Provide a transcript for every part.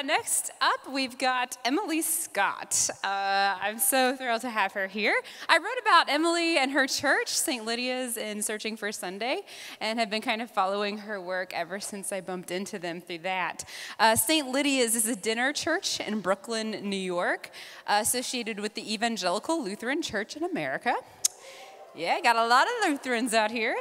Next up, we've got Emily Scott. I'm so thrilled to have her here. I wrote about Emily and her church, St. Lydia's, in Searching for Sunday, and have been kind of following her work ever since I bumped into them through that. St. Lydia's is a dinner church in Brooklyn, New York, associated with the Evangelical Lutheran Church in America. Yeah, got a lot of Lutherans out here.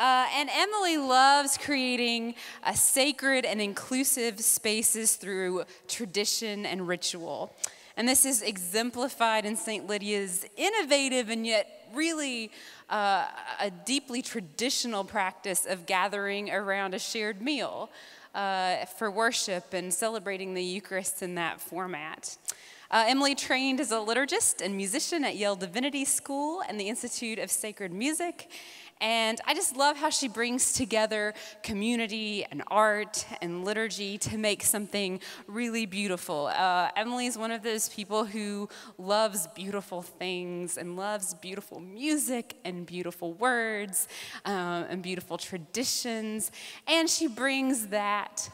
And Emily loves creating sacred and inclusive spaces through tradition and ritual. And this is exemplified in St. Lydia's innovative and yet really a deeply traditional practice of gathering around a shared meal for worship and celebrating the Eucharist in that format. Emily trained as a liturgist and musician at Yale Divinity School and the Institute of Sacred Music. And I just love how she brings together community and art and liturgy to make something really beautiful. Emily's one of those people who loves beautiful things and loves beautiful music and beautiful words and beautiful traditions. And she brings that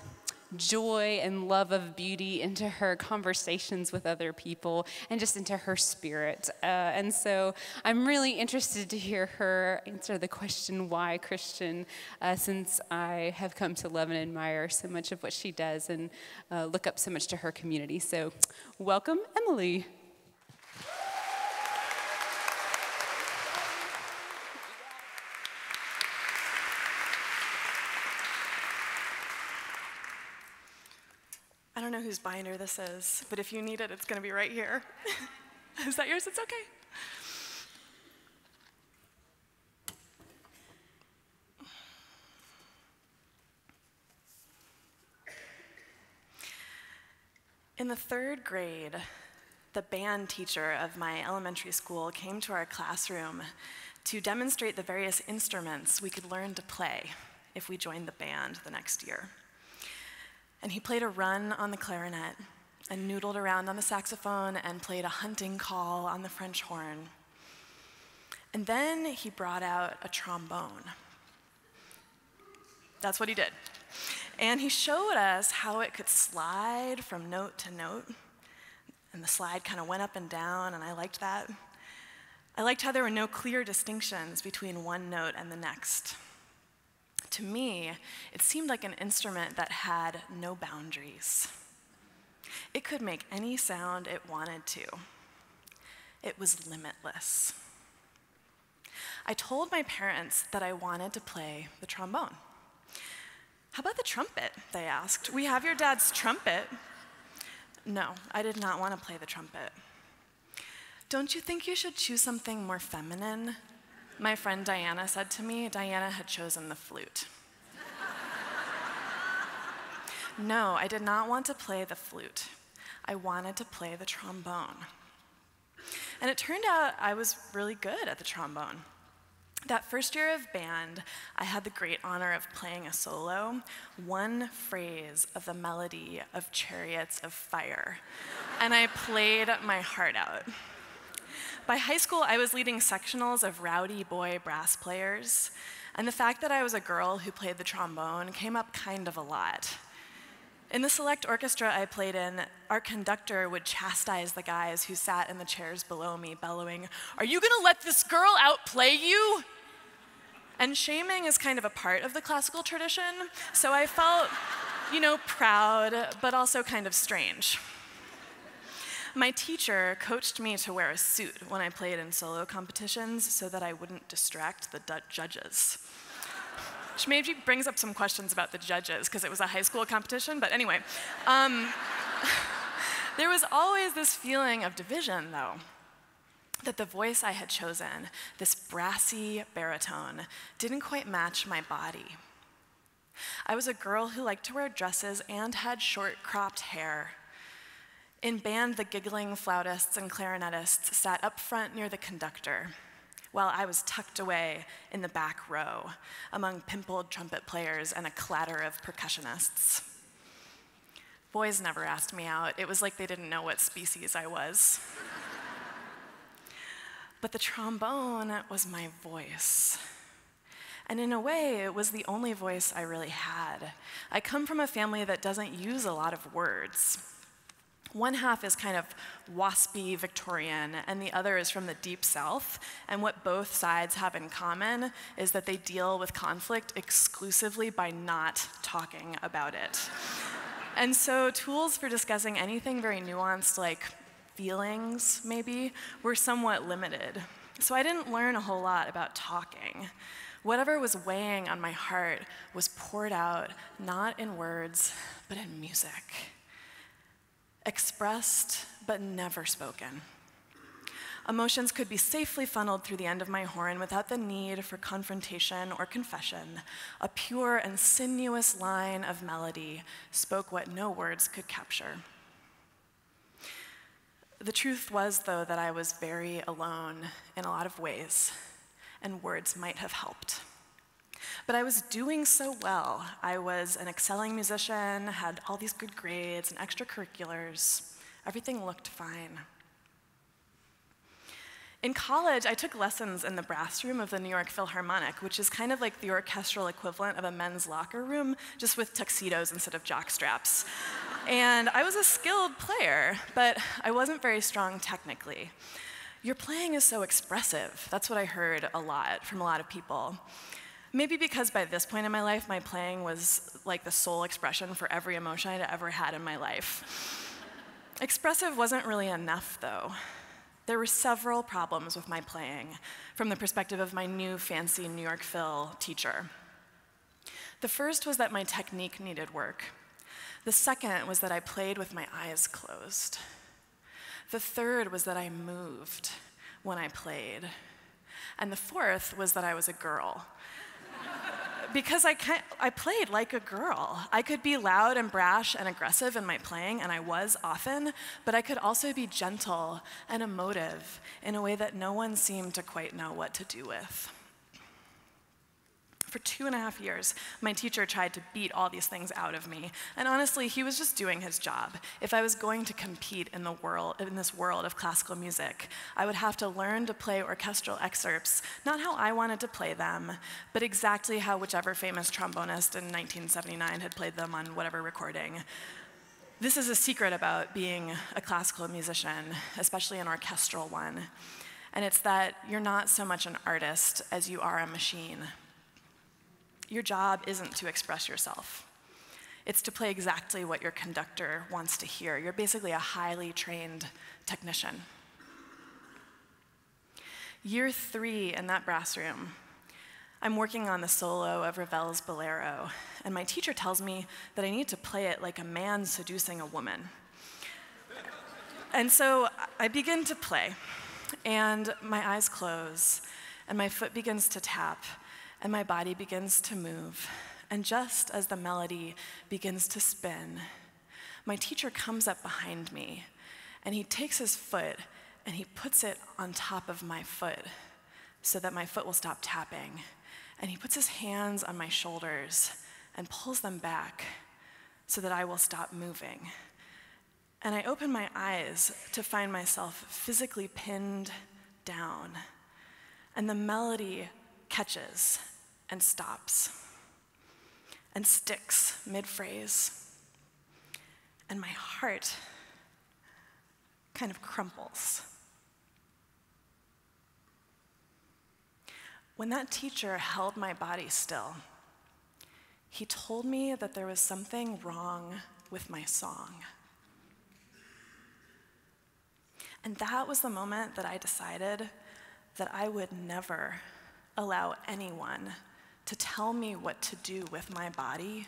joy and love of beauty into her conversations with other people and just into her spirit. And so I'm really interested to hear her answer the question, why Christian, since I have come to love and admire so much of what she does and look up so much to her community. So welcome, Emily. I don't know whose binder this is, but if you need it, it's going to be right here. Is that yours? It's okay. In the 3rd grade, the band teacher of my elementary school came to our classroom to demonstrate the various instruments we could learn to play if we joined the band the next year. And he played a run on the clarinet and noodled around on the saxophone and played a hunting call on the French horn. And then he brought out a trombone. That's what he did. And he showed us how it could slide from note to note. And the slide kind of went up and down, and I liked that. I liked how there were no clear distinctions between one note and the next. To me, it seemed like an instrument that had no boundaries. It could make any sound it wanted to. It was limitless. I told my parents that I wanted to play the trombone. How about the trumpet, they asked. We have your dad's trumpet. No, I did not want to play the trumpet. Don't you think you should choose something more feminine? My friend Diana said to me. Diana had chosen the flute. No, I did not want to play the flute. I wanted to play the trombone. And it turned out I was really good at the trombone. That first year of band, I had the great honor of playing a solo, one phrase of the melody of Chariots of Fire, and I played my heart out. By high school, I was leading sectionals of rowdy boy brass players, and the fact that I was a girl who played the trombone came up kind of a lot. In the select orchestra I played in, our conductor would chastise the guys who sat in the chairs below me, bellowing, "Are you gonna let this girl outplay you?" And shaming is kind of a part of the classical tradition, so I felt, proud, but also kind of strange. My teacher coached me to wear a suit when I played in solo competitions so that I wouldn't distract the judges. Which maybe brings up some questions about the judges, because it was a high school competition, but anyway. There was always this feeling of division, though, that the voice I had chosen, this brassy baritone, didn't quite match my body. I was a girl who liked to wear dresses and had short, cropped hair. In band, the giggling flautists and clarinetists sat up front near the conductor, while I was tucked away in the back row among pimpled trumpet players and a clatter of percussionists. Boys never asked me out. It was like they didn't know what species I was. But the trombone was my voice. And in a way, it was the only voice I really had. I come from a family that doesn't use a lot of words. One half is kind of waspy Victorian, and the other is from the Deep South. And what both sides have in common is that they deal with conflict exclusively by not talking about it. And so tools for discussing anything very nuanced, like feelings, maybe, were somewhat limited. So I didn't learn a whole lot about talking. Whatever was weighing on my heart was poured out, not in words, but in music. Expressed, but never spoken. Emotions could be safely funneled through the end of my horn without the need for confrontation or confession. A pure and sinuous line of melody spoke what no words could capture. The truth was, though, that I was very alone in a lot of ways, and words might have helped. But I was doing so well. I was an excelling musician, had all these good grades and extracurriculars. Everything looked fine. In college, I took lessons in the brass room of the New York Philharmonic, which is kind of like the orchestral equivalent of a men's locker room, just with tuxedos instead of jockstraps. And I was a skilled player, but I wasn't very strong technically. Your playing is so expressive. That's what I heard a lot from a lot of people. Maybe because by this point in my life, my playing was like the sole expression for every emotion I'd ever had in my life. Expressive wasn't really enough, though. There were several problems with my playing from the perspective of my new fancy New York Phil teacher. The first was that my technique needed work. The second was that I played with my eyes closed. The third was that I moved when I played. And the fourth was that I was a girl. Because I played like a girl. I could be loud and brash and aggressive in my playing, and I was often, but I could also be gentle and emotive in a way that no one seemed to quite know what to do with. For 2.5 years, my teacher tried to beat all these things out of me, and honestly, he was just doing his job. If I was going to compete in this world of classical music, I would have to learn to play orchestral excerpts, not how I wanted to play them, but exactly how whichever famous trombonist in 1979 had played them on whatever recording. This is a secret about being a classical musician, especially an orchestral one, and it's that you're not so much an artist as you are a machine. Your job isn't to express yourself. It's to play exactly what your conductor wants to hear. You're basically a highly trained technician. Year 3 in that brass room, I'm working on the solo of Ravel's Bolero, and my teacher tells me that I need to play it like a man seducing a woman. And so I begin to play, and my eyes close, and my foot begins to tap, and my body begins to move. And just as the melody begins to spin, my teacher comes up behind me, and he takes his foot and he puts it on top of my foot so that my foot will stop tapping. And he puts his hands on my shoulders and pulls them back so that I will stop moving. And I open my eyes to find myself physically pinned down, and the melody catches and stops and sticks mid-phrase, and my heart kind of crumples. When that teacher held my body still, he told me that there was something wrong with my song. And that was the moment that I decided that I would never allow anyone to tell me what to do with my body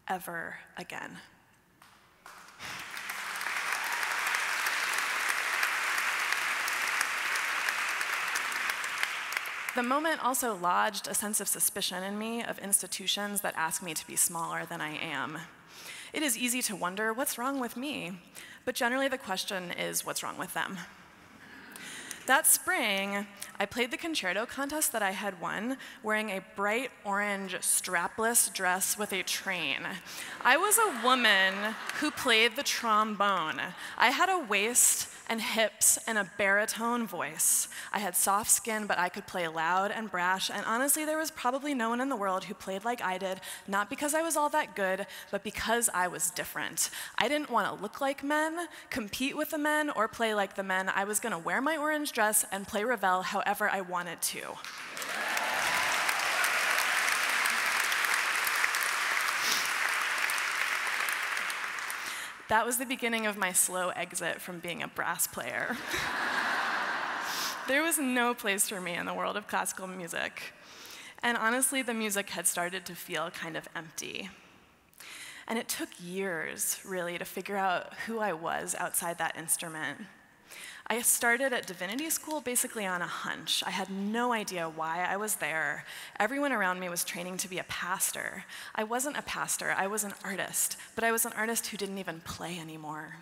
ever again. The moment also lodged a sense of suspicion in me of institutions that ask me to be smaller than I am. It is easy to wonder, what's wrong with me? But generally the question is, what's wrong with them? That spring, I played the concerto contest that I had won, wearing a bright orange strapless dress with a train. I was a woman who played the trombone. I had a waist and hips and a baritone voice. I had soft skin, but I could play loud and brash, and honestly, there was probably no one in the world who played like I did, not because I was all that good, but because I was different. I didn't want to look like men, compete with the men, or play like the men. I was going to wear my orange dress and play Ravel however I wanted to. That was the beginning of my slow exit from being a brass player. There was no place for me in the world of classical music. And honestly, the music had started to feel kind of empty. And it took years, really, to figure out who I was outside that instrument. I started at divinity school basically on a hunch. I had no idea why I was there. Everyone around me was training to be a pastor. I wasn't a pastor, I was an artist, but I was an artist who didn't even play anymore.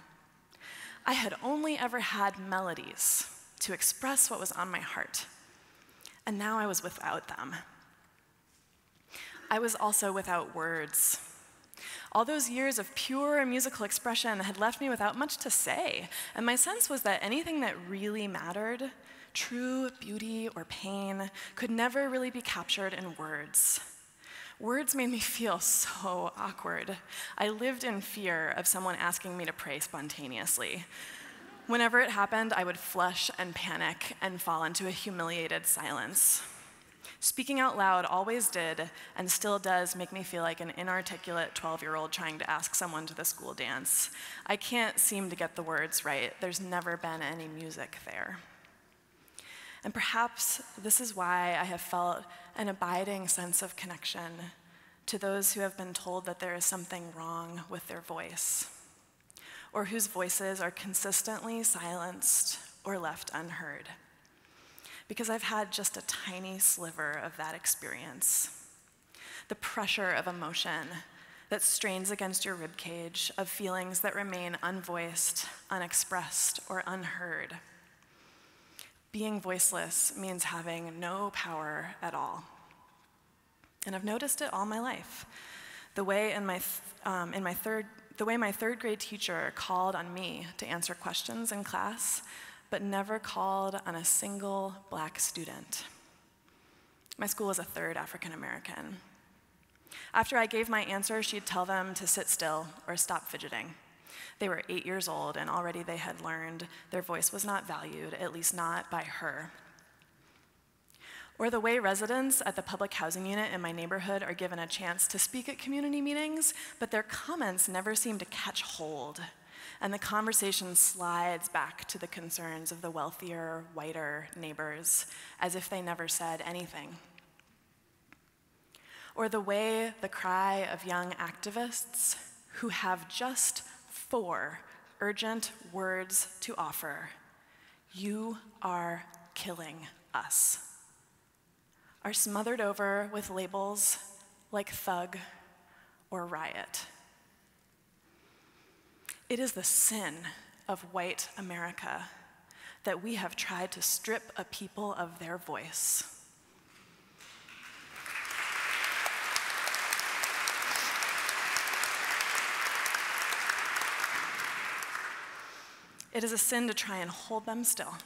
I had only ever had melodies to express what was on my heart, and now I was without them. I was also without words. All those years of pure musical expression had left me without much to say, and my sense was that anything that really mattered, true beauty or pain, could never really be captured in words. Words made me feel so awkward. I lived in fear of someone asking me to pray spontaneously. Whenever it happened, I would flush and panic and fall into a humiliated silence. Speaking out loud always did, and still does, make me feel like an inarticulate 12-year-old trying to ask someone to the school dance. I can't seem to get the words right. There's never been any music there. And perhaps this is why I have felt an abiding sense of connection to those who have been told that there is something wrong with their voice, or whose voices are consistently silenced or left unheard. Because I've had just a tiny sliver of that experience. The pressure of emotion that strains against your ribcage, of feelings that remain unvoiced, unexpressed, or unheard. Being voiceless means having no power at all. And I've noticed it all my life. The way my third grade teacher called on me to answer questions in class, but never called on a single Black student. My school was a third African American. After I gave my answer, she'd tell them to sit still or stop fidgeting. They were 8 years old, and already they had learned their voice was not valued, at least not by her. Or the way residents at the public housing unit in my neighborhood are given a chance to speak at community meetings, but their comments never seem to catch hold. And the conversation slides back to the concerns of the wealthier, whiter neighbors, as if they never said anything. Or the way the cry of young activists who have just 4 urgent words to offer, "You are killing us," are smothered over with labels like thug or riot. It is the sin of white America that we have tried to strip a people of their voice. It is a sin to try and hold them still,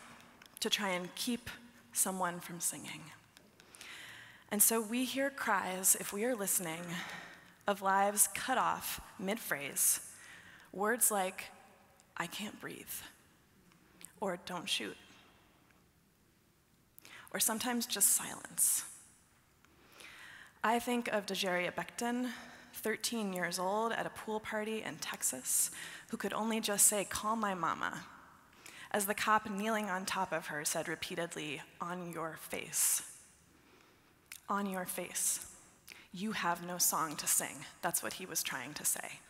to try and keep someone from singing. And so we hear cries, if we are listening, of lives cut off mid-phrase. Words like, "I can't breathe," or "don't shoot," or sometimes just silence. I think of Dejaria Becton, 13 years old at a pool party in Texas, who could only just say, "Call my mama," as the cop kneeling on top of her said repeatedly, "On your face. On your face. You have no song to sing." That's what he was trying to say.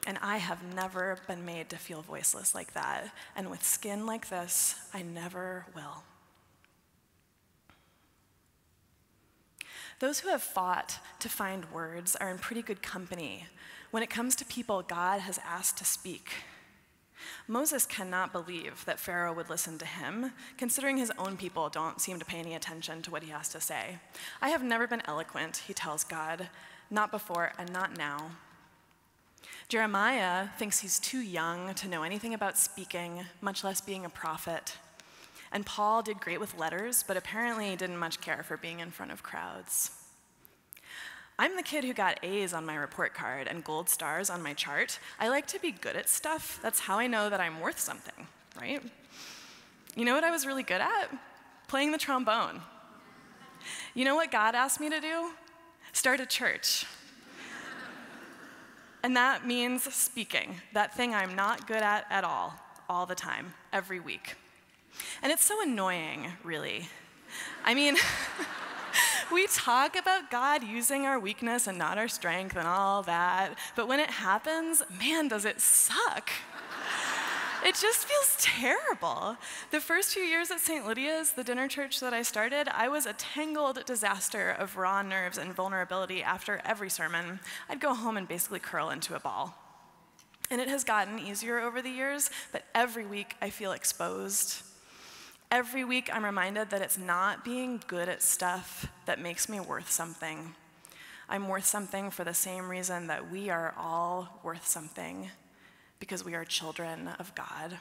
And I have never been made to feel voiceless like that. And with skin like this, I never will. Those who have fought to find words are in pretty good company when it comes to people God has asked to speak. Moses cannot believe that Pharaoh would listen to him, considering his own people don't seem to pay any attention to what he has to say. "I have never been eloquent," he tells God, "not before and not now." Jeremiah thinks he's too young to know anything about speaking, much less being a prophet. And Paul did great with letters, but apparently didn't much care for being in front of crowds. I'm the kid who got A's on my report card and gold stars on my chart. I like to be good at stuff. That's how I know that I'm worth something, right? You know what I was really good at? Playing the trombone. You know what God asked me to do? Start a church. And that means speaking, that thing I'm not good at all the time, every week. And it's so annoying, really. I mean, we talk about God using our weakness and not our strength and all that, but when it happens, man, does it suck. It just feels terrible. The first few years at St. Lydia's, the dinner church that I started, I was a tangled disaster of raw nerves and vulnerability after every sermon. I'd go home and basically curl into a ball. And it has gotten easier over the years, but every week I feel exposed. Every week I'm reminded that it's not being good at stuff that makes me worth something. I'm worth something for the same reason that we are all worth something, because we are children of God.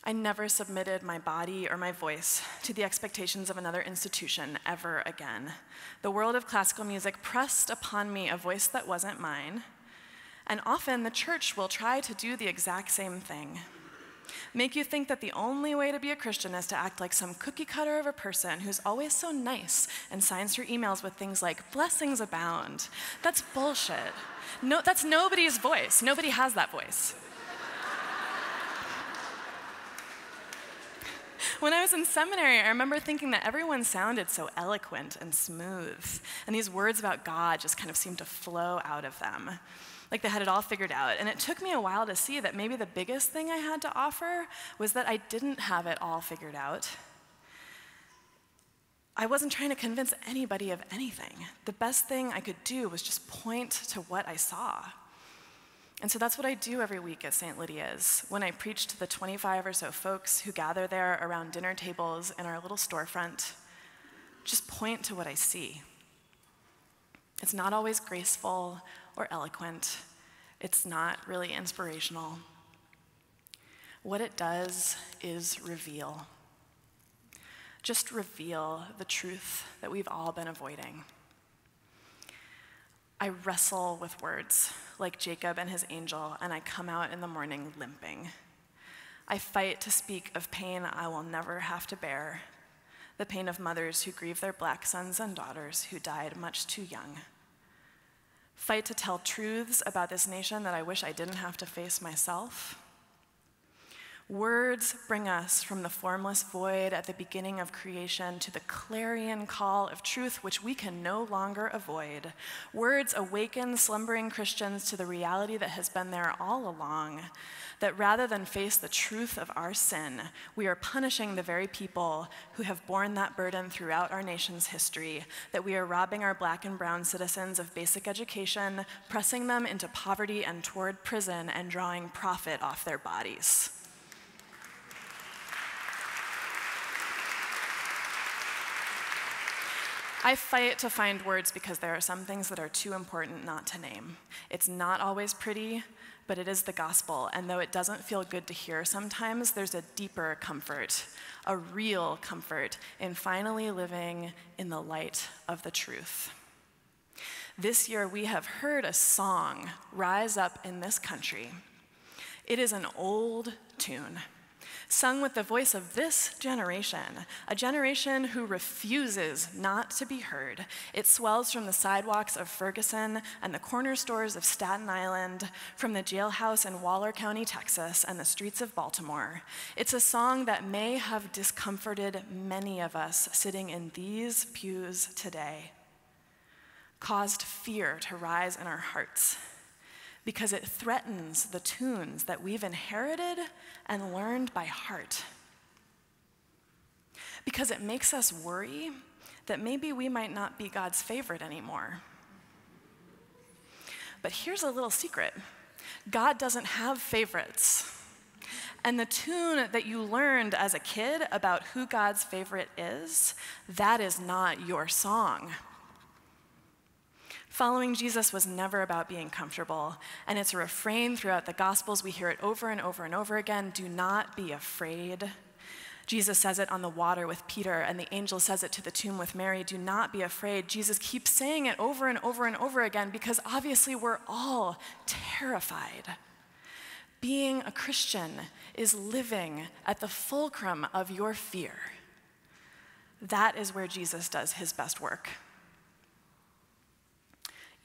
I never submitted my body or my voice to the expectations of another institution ever again. The world of classical music pressed upon me a voice that wasn't mine, and often the church will try to do the exact same thing. Make you think that the only way to be a Christian is to act like some cookie cutter of a person who's always so nice and signs her emails with things like, blessings abound. That's bullshit. No, that's nobody's voice. Nobody has that voice. When I was in seminary, I remember thinking that everyone sounded so eloquent and smooth, and these words about God just kind of seemed to flow out of them, like they had it all figured out. And it took me a while to see that maybe the biggest thing I had to offer was that I didn't have it all figured out. I wasn't trying to convince anybody of anything. The best thing I could do was just point to what I saw. And so that's what I do every week at St. Lydia's when I preach to the 25 or so folks who gather there around dinner tables in our little storefront. Just point to what I see. It's not always graceful or eloquent. It's not really inspirational. What it does is reveal. Just reveal the truth that we've all been avoiding. I wrestle with words like Jacob and his angel, and I come out in the morning limping. I fight to speak of pain I will never have to bear, the pain of mothers who grieve their black sons and daughters who died much too young. Fight to tell truths about this nation that I wish I didn't have to face myself. Words bring us from the formless void at the beginning of creation to the clarion call of truth which we can no longer avoid. Words awaken slumbering Christians to the reality that has been there all along, that rather than face the truth of our sin, we are punishing the very people who have borne that burden throughout our nation's history, that we are robbing our black and brown citizens of basic education, pressing them into poverty and toward prison, and drawing profit off their bodies. I fight to find words because there are some things that are too important not to name. It's not always pretty, but it is the gospel, and though it doesn't feel good to hear sometimes, there's a deeper comfort, a real comfort in finally living in the light of the truth. This year we have heard a song rise up in this country. It is an old tune, sung with the voice of this generation, a generation who refuses not to be heard. It swells from the sidewalks of Ferguson and the corner stores of Staten Island, from the jailhouse in Waller County, Texas, and the streets of Baltimore. It's a song that may have discomforted many of us sitting in these pews today, caused fear to rise in our hearts, because it threatens the tunes that we've inherited and learned by heart. Because it makes us worry that maybe we might not be God's favorite anymore. But here's a little secret. God doesn't have favorites. And the tune that you learned as a kid about who God's favorite is, that is not your song. Following Jesus was never about being comfortable, and it's a refrain throughout the Gospels. We hear it over and over and over again. Do not be afraid. Jesus says it on the water with Peter, and the angel says it to the tomb with Mary. Do not be afraid. Jesus keeps saying it over and over and over again because obviously we're all terrified. Being a Christian is living at the fulcrum of your fear. That is where Jesus does his best work.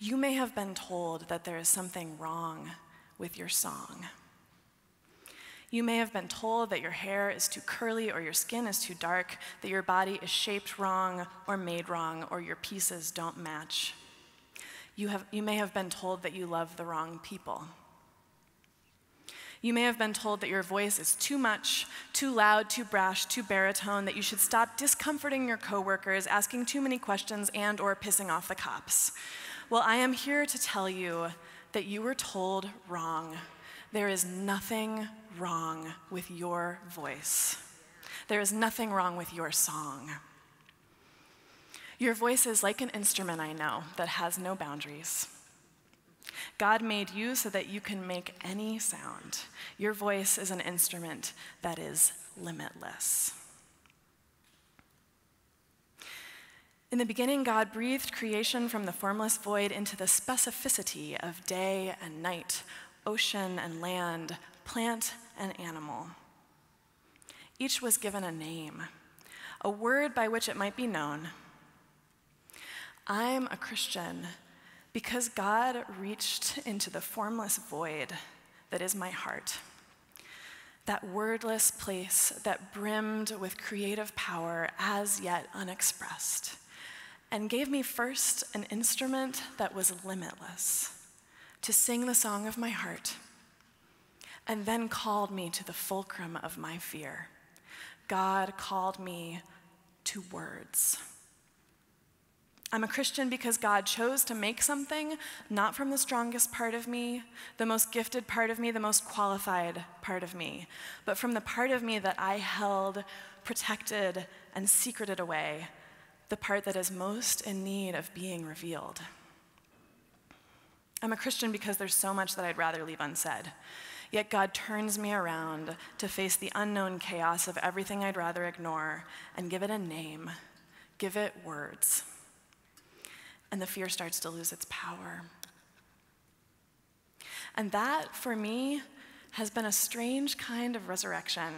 You may have been told that there is something wrong with your song. You may have been told that your hair is too curly or your skin is too dark, that your body is shaped wrong or made wrong, or your pieces don't match. You may have been told that you love the wrong people. You may have been told that your voice is too much, too loud, too brash, too baritone, that you should stop discomforting your coworkers, asking too many questions, and or pissing off the cops. Well, I am here to tell you that you were told wrong. There is nothing wrong with your voice. There is nothing wrong with your song. Your voice is like an instrument, I know, that has no boundaries. God made you so that you can make any sound. Your voice is an instrument that is limitless. In the beginning, God breathed creation from the formless void into the specificity of day and night, ocean and land, plant and animal. Each was given a name, a word by which it might be known. I'm a Christian because God reached into the formless void that is my heart, that wordless place that brimmed with creative power as yet unexpressed, and gave me first an instrument that was limitless, to sing the song of my heart, and then called me to the fulcrum of my fear. God called me to words. I'm a Christian because God chose to make something not from the strongest part of me, the most gifted part of me, the most qualified part of me, but from the part of me that I held, protected, and secreted away, the part that is most in need of being revealed. I'm a Christian because there's so much that I'd rather leave unsaid. Yet God turns me around to face the unknown chaos of everything I'd rather ignore and give it a name, give it words. And the fear starts to lose its power. And that, for me, has been a strange kind of resurrection.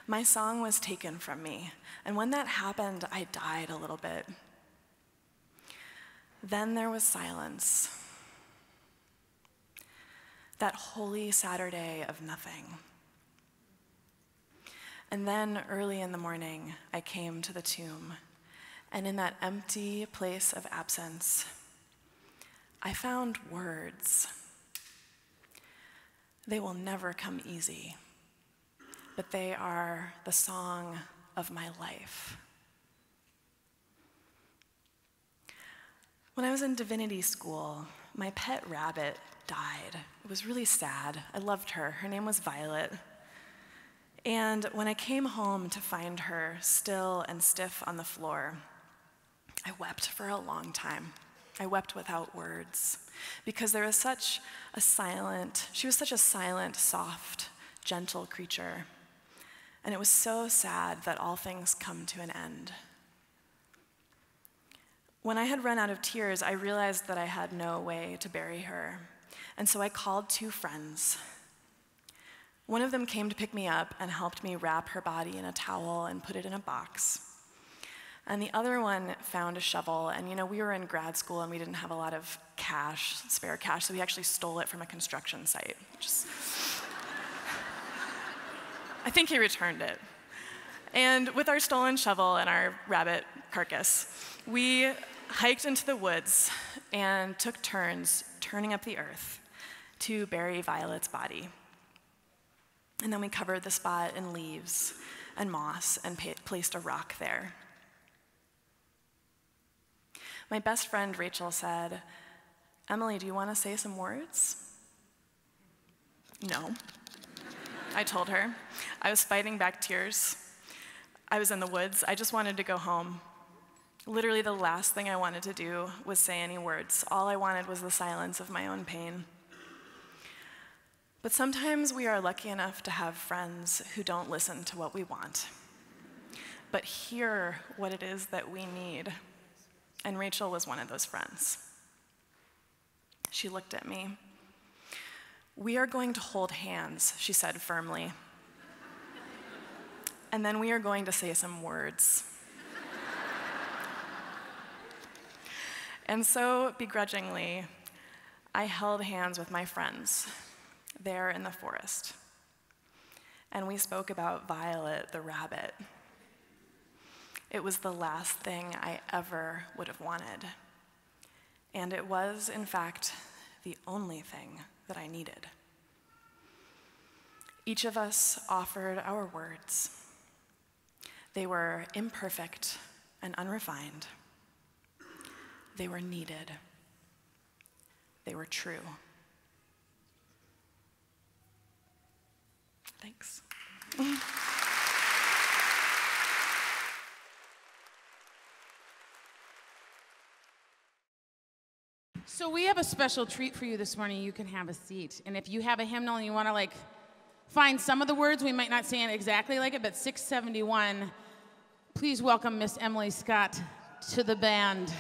My song was taken from me, and when that happened, I died a little bit. Then there was silence. That holy Saturday of nothing. And then early in the morning, I came to the tomb, and in that empty place of absence, I found words. They will never come easy, but they are the song of my life. When I was in divinity school, my pet rabbit died. It was really sad. I loved her. Her name was Violet. And when I came home to find her still and stiff on the floor, I wept for a long time. I wept without words because there was she was such a silent, soft, gentle creature. And it was so sad that all things come to an end. When I had run out of tears, I realized that I had no way to bury her. And so I called two friends. One of them came to pick me up and helped me wrap her body in a towel and put it in a box. And the other one found a shovel, and we were in grad school and we didn't have a lot of spare cash, so we actually stole it from a construction site. I think he returned it. And with our stolen shovel and our rabbit carcass, we hiked into the woods and took turns turning up the earth to bury Violet's body. And then we covered the spot in leaves and moss and placed a rock there. My best friend, Rachel, said, "Emily, do you want to say some words?" "No," I told her. I was fighting back tears. I was in the woods. I just wanted to go home. Literally, the last thing I wanted to do was say any words. All I wanted was the silence of my own pain. But sometimes we are lucky enough to have friends who don't listen to what we want, but hear what it is that we need. And Rachel was one of those friends. She looked at me. "We are going to hold hands," she said firmly. "And then we are going to say some words." And so, begrudgingly, I held hands with my friends there in the forest. And we spoke about Violet the rabbit. It was the last thing I ever would have wanted. And it was, in fact, the only thing that I needed. Each of us offered our words. They were imperfect and unrefined. They were needed. They were true. Thanks. So we have a special treat for you this morning. You can have a seat. And if you have a hymnal and you want to find some of the words, we might not say it exactly like it, but 671, please welcome Miss Emily Scott to the band.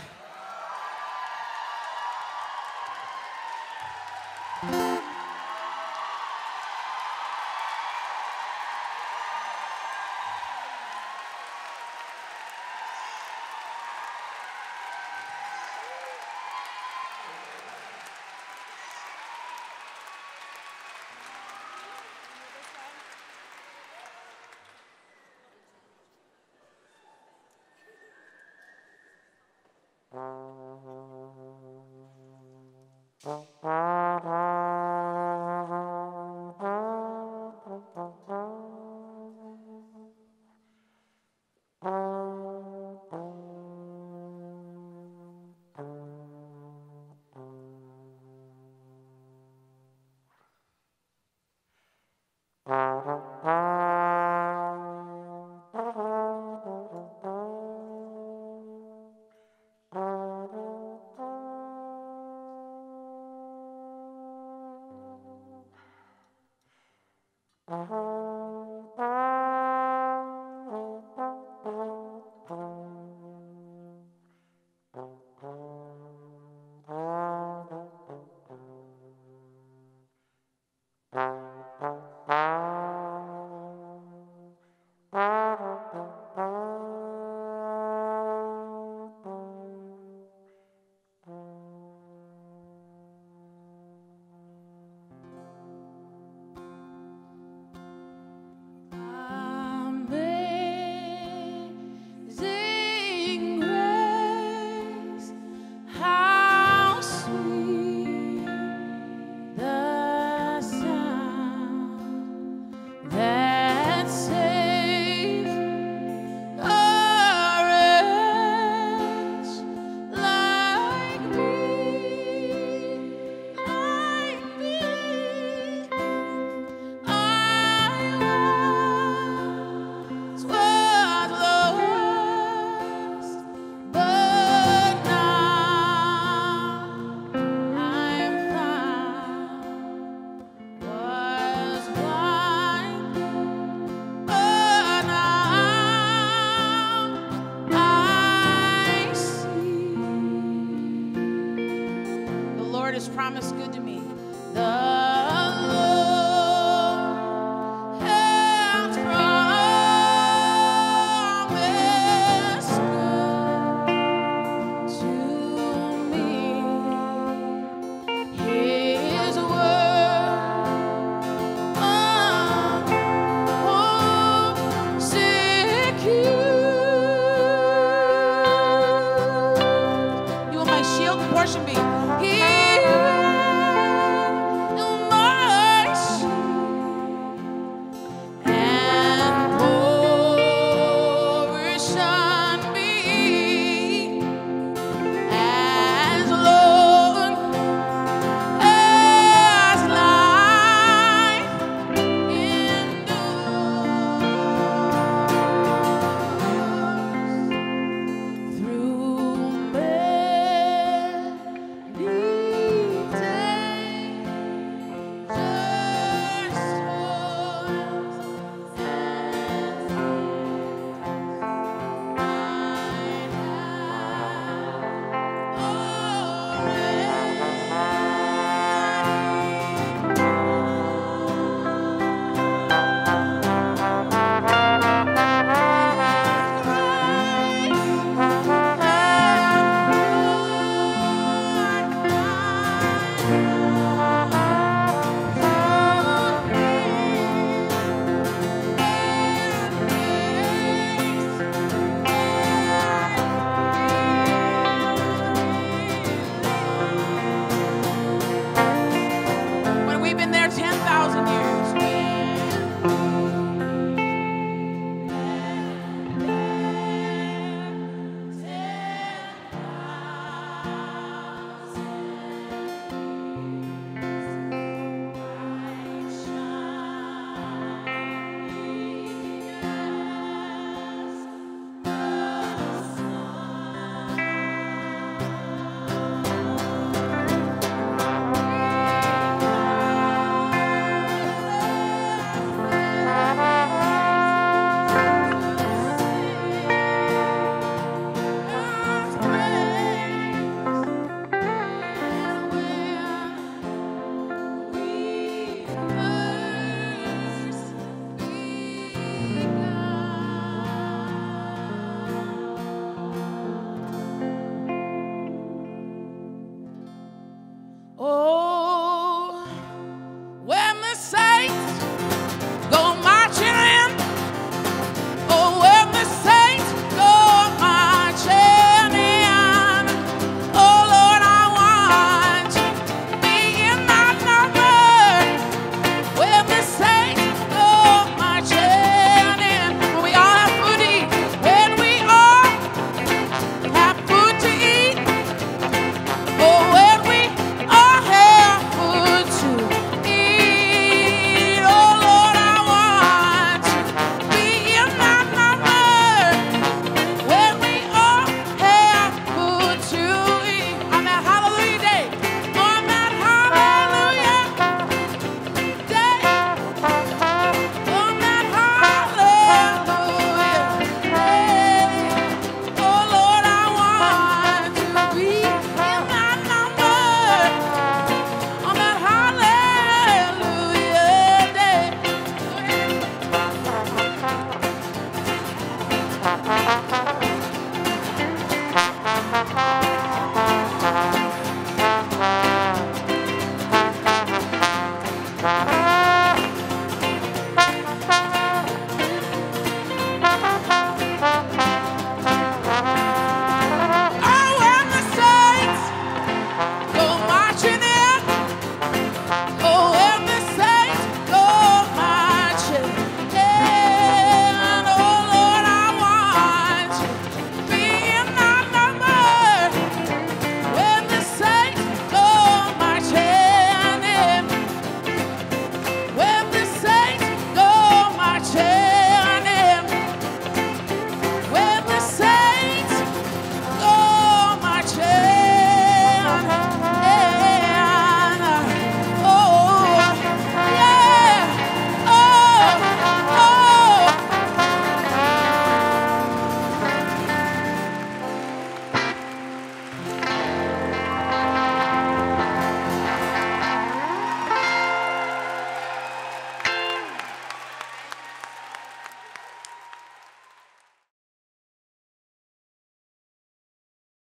Promised good to me.